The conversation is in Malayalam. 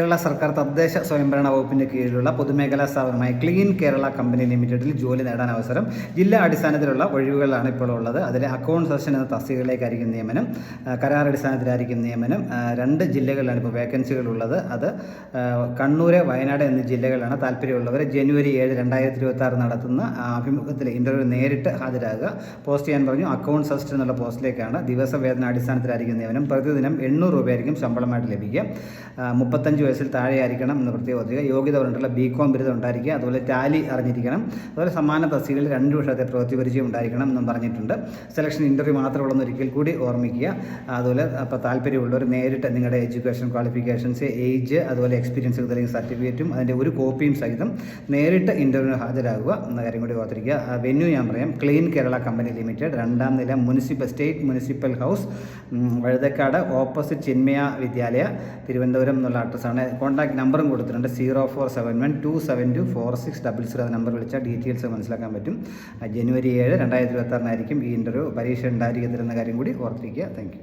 കേരള സർക്കാർ തദ്ദേശ സ്വയംഭരണ വകുപ്പിൻ്റെ കീഴിലുള്ള പൊതുമേഖലാ സ്ഥാപനമായ ക്ലീൻ കേരള കമ്പനി ലിമിറ്റഡിൽ ജോലി നേടാൻ അവസരം. ജില്ലാ അടിസ്ഥാനത്തിലുള്ള ഒഴിവുകളാണ് ഇപ്പോൾ ഉള്ളത്. അതിൽ അക്കൗണ്ട് സെഷൻ എന്ന തസ്തികകളിലേക്കായിരിക്കും നിയമനം. കരാർ അടിസ്ഥാനത്തിലായിരിക്കും നിയമനം. 2 ജില്ലകളിലാണ് ഇപ്പോൾ വേക്കൻസികളുള്ളത്. അത് കണ്ണൂർ, വയനാട് എന്നീ ജില്ലകളിലാണ്. താല്പര്യമുള്ളവർ ജനുവരി 7, 2026 നടത്തുന്ന അഭിമുഖത്തിൽ ഇൻ്റർവ്യൂ നേരിട്ട് ഹാജരാകുക. പോസ്റ്റ് ചെയ്യാൻ പറഞ്ഞു അക്കൗണ്ട് സെഷൻ എന്നുള്ള പോസ്റ്റിലേക്കാണ്. ദിവസവേതന അടിസ്ഥാനത്തിലായിരിക്കും നിയമനം. പ്രതിദിനം 800 രൂപയായിരിക്കും ശമ്പളമായിട്ട് ലഭിക്കുക. 35 വയസ്സിൽ താഴെയായിരിക്കണം എന്ന് പ്രത്യേകം ഓർക്കുക. യോഗ്യത പറഞ്ഞിട്ടുള്ള BCom ബിരുദം ഉണ്ടായിരിക്കുക. അതുപോലെ ടാലി അറിഞ്ഞിരിക്കണം. അതുപോലെ സമാന തസ്തികകളിൽ 2 വർഷത്തെ പ്രവൃത്തി പരിചയം ഉണ്ടായിരിക്കണം എന്നും പറഞ്ഞിട്ടുണ്ട്. സെലക്ഷൻ ഇൻ്റർവ്യൂ മാത്രമുള്ളതെന്ന് ഒരിക്കൽ കൂടി ഓർമ്മിക്കുക. അതുപോലെ അപ്പോൾ താല്പര്യമുള്ളവർ നേരിട്ട് നിങ്ങളുടെ എഡ്യൂക്കേഷൻ ക്വാളിഫിക്കേഷൻസ്, ഏജ്, അതുപോലെ എക്സ്പീരിയൻസ് തെളിയിക്കുന്ന സർട്ടിഫിക്കറ്റും അതിൻ്റെ ഒരു കോപ്പിയും സഹിതം നേരിട്ട് ഇൻ്റർവ്യൂവിന് ഹാജരാകുക എന്ന കാര്യം കൂടി ഓർത്തിരിക്കുക. വെന്യൂ ഞാൻ പറയാം. ക്ലീൻ കേരള കമ്പനി ലിമിറ്റഡ്, 2ാം നില state municipal house, Vazhuthacaud, opposite Chinmaya വിദ്യാലയ, തിരുവനന്തപുരം എന്നുള്ള അഡ്രസ്സാണ്. കോൺടാക്ട് നമ്പറും കൊടുത്തിട്ടുണ്ട്. 047127246000 നമ്പർ വിളിച്ചാൽ ഡീറ്റെയിൽസ് മനസ്സിലാക്കാൻ പറ്റും. ജനുവരി 7, 2026 ഈ ഇൻ്റർവ്യൂ. പരീക്ഷ ഉണ്ടായിരിക്കത്തില്ലെന്ന കാര്യം കൂടി ഓർത്തിരിക്കുക. Thank you.